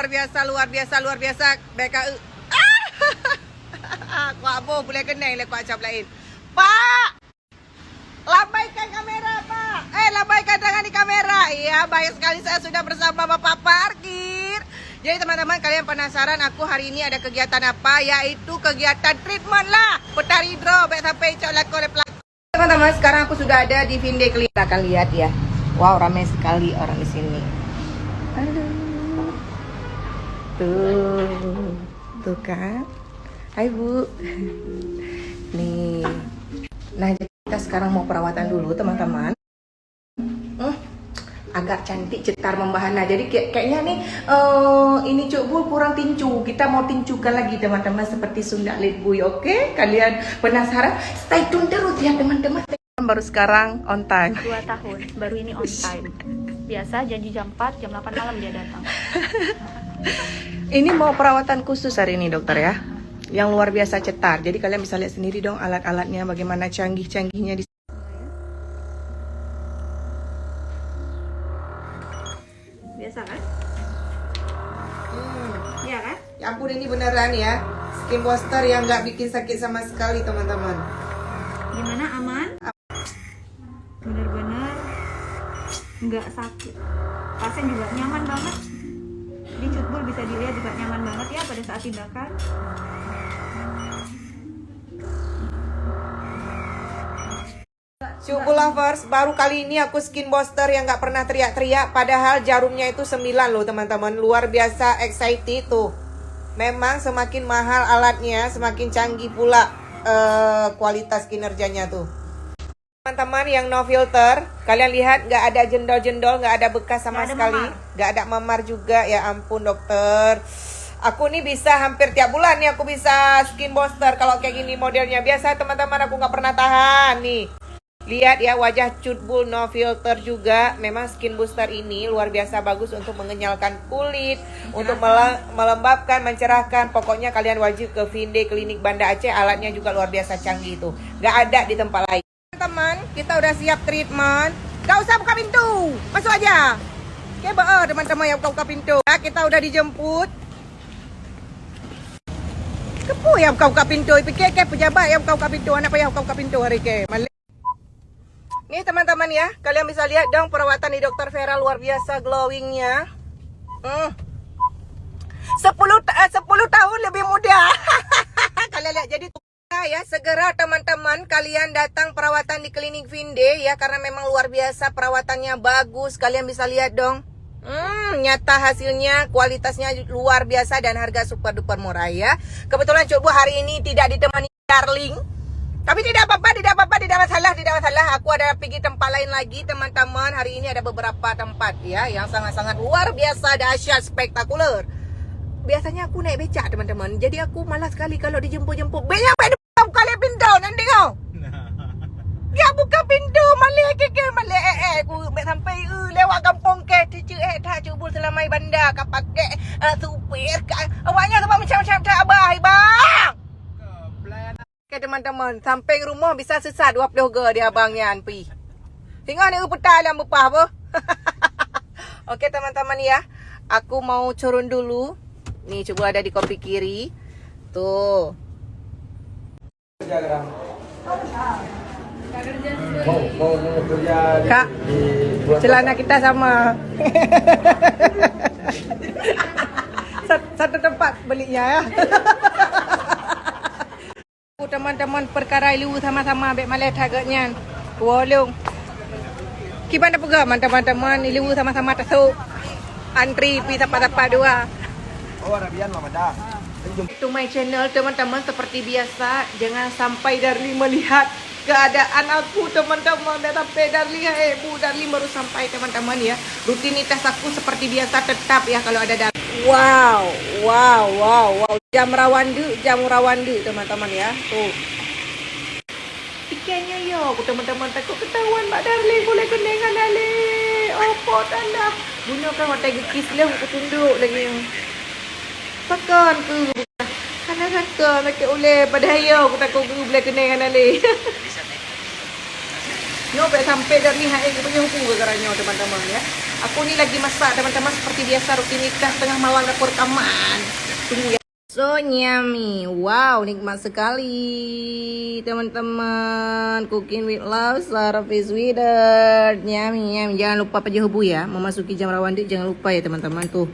luar biasa. BKU. Kuat boh boleh kenal lah kuat cap lain. Pak! Lambaikan kamera, Pak. Lambaikan tangan di kamera. Iya, baik sekali saya sudah bersama Bapak Parkir. Jadi teman-teman, kalian penasaran aku hari ini ada kegiatan apa? Yaitu kegiatan treatment lah. Putar hidro, baik sampai cok laku oleh pelaku. Teman-teman, sekarang aku sudah ada di Vinde Klinik. Akan lihat ya. Wow, ramai sekali orang di sini. Halo. Tuh kan. Hai Bu. Nih. Nah, kita sekarang mau perawatan dulu teman-teman. Agak cantik, cetar, membahana. Jadi kayaknya nih ini Cuk Bul kurang tincu. Kita mau tincukan lagi teman-teman seperti Sunda Litbuy. Oke? Kalian penasaran? Stay tune terus ya teman-teman. Baru sekarang on time. 2 tahun, baru ini on time. Biasa janji jam 4, jam 8 malam dia datang. Ini mau perawatan khusus hari ini dokter ya. Yang luar biasa cetar. Jadi kalian bisa lihat sendiri dong alat-alatnya bagaimana canggih-canggihnya di. Biasa kan? Iya kan? Ya ampun, ini beneran ya. Skin booster yang nggak bikin sakit sama sekali teman-teman. Gimana, aman? Bener-bener nggak sakit. Pasien juga nyaman banget. Di Cutbul bisa dilihat juga nyaman banget ya pada saat tindakan. Cukbul lovers, baru kali ini aku skin booster yang nggak pernah teriak-teriak. Padahal jarumnya itu 9 loh teman-teman. Luar biasa excited tuh. Memang semakin mahal alatnya, semakin canggih pula kualitas kinerjanya tuh. Teman-teman yang no filter, kalian lihat nggak ada jendol-jendol, nggak ada bekas sama sekali, nggak ada memar juga. Ya ampun dokter, aku nih bisa hampir tiap bulan nih aku bisa skin booster kalau kayak gini modelnya. Biasa teman-teman aku nggak pernah tahan nih. Lihat ya wajah Cutbul no filter juga. Memang skin booster ini luar biasa bagus untuk mengenyalkan kulit, untuk melembabkan, mencerahkan. Pokoknya kalian wajib ke Vinde Klinik Banda Aceh. Alatnya juga luar biasa canggih tuh, nggak ada di tempat lain. Teman, kita udah siap treatment. Gak usah buka pintu, masuk aja. Oke, teman-teman yang buka pintu. Ya, kita udah dijemput. Kepu yang buka pintu. Pikir pejabat yang buka pintu. Anak payah buka pintu hari ke. Nih teman-teman ya, kalian bisa lihat dong perawatan di Dokter Vera luar biasa glowingnya. 10 tahun lebih muda. Kalian lihat, jadi ya segera teman-teman kalian datang perawatan di klinik Vinde ya, karena memang luar biasa perawatannya bagus. Kalian bisa lihat dong. Nyata hasilnya, kualitasnya luar biasa dan harga super duper murah ya. Kebetulan Cuk Bu hari ini tidak ditemani Darling. Tapi tidak apa-apa, tidak masalah. Aku ada pergi tempat lain lagi teman-teman. Hari ini ada beberapa tempat ya yang sangat-sangat luar biasa, dahsyat, spektakuler. Biasanya aku naik becak teman-teman. Jadi aku malas sekali kalau dijemput-jemput. Banyak buka pintu nanti kau. Dia buka pintu malek aku sampai lewat kampung ke cucu tak Cukbul selama bandar kau pakai supir awaknya sebab macam-macam tak abah bang. Oke teman-teman, sampai rumah bisa sesat 20 ge dia abangnya anpi. Tengok ni petang dalam bepah apa. Oke teman-teman ya, aku mau turun dulu. Nih coba ada di kopi kiri. Tuh. Kak, celana kita sama. Satu tempat belinya ya. Teman-teman perkara ilu sama-sama ambek malai targetnya. Wolong. Gimana pega teman-teman ilu sama-sama tasuk. Antri pi tapak-tapak dua. Oh, Arabian Mama dah. To my channel teman-teman, seperti biasa jangan sampai Darling melihat keadaan aku teman-teman. Dan sampai Darling Bu Darling baru sampai teman-teman ya. Rutinitas aku seperti biasa tetap ya kalau ada Darling. Wow. Jam rawandu teman-teman ya. Tuh. Pikirnya yo, teman-teman takut ketahuan Mbak Darling boleh kenengan Darling. Apa tanda? Gunakan hotel gekis lah aku tunduk lagi. Pakan ke karena ke nak oleh pada yo aku takut boleh kenengan Darling. Nyoba sampai dari HE punya hukum gara-garanya teman-teman ya. Aku nih lagi masak teman-teman seperti biasa rutinitas tengah malam dapur rekaman. Tunggu ya. So yummy, wow nikmat sekali teman-teman. Cooking with love, service with her. Yummy, yummy. Jangan lupa Pak Johobu ya, memasuki jam rawan jangan lupa ya teman-teman tuh.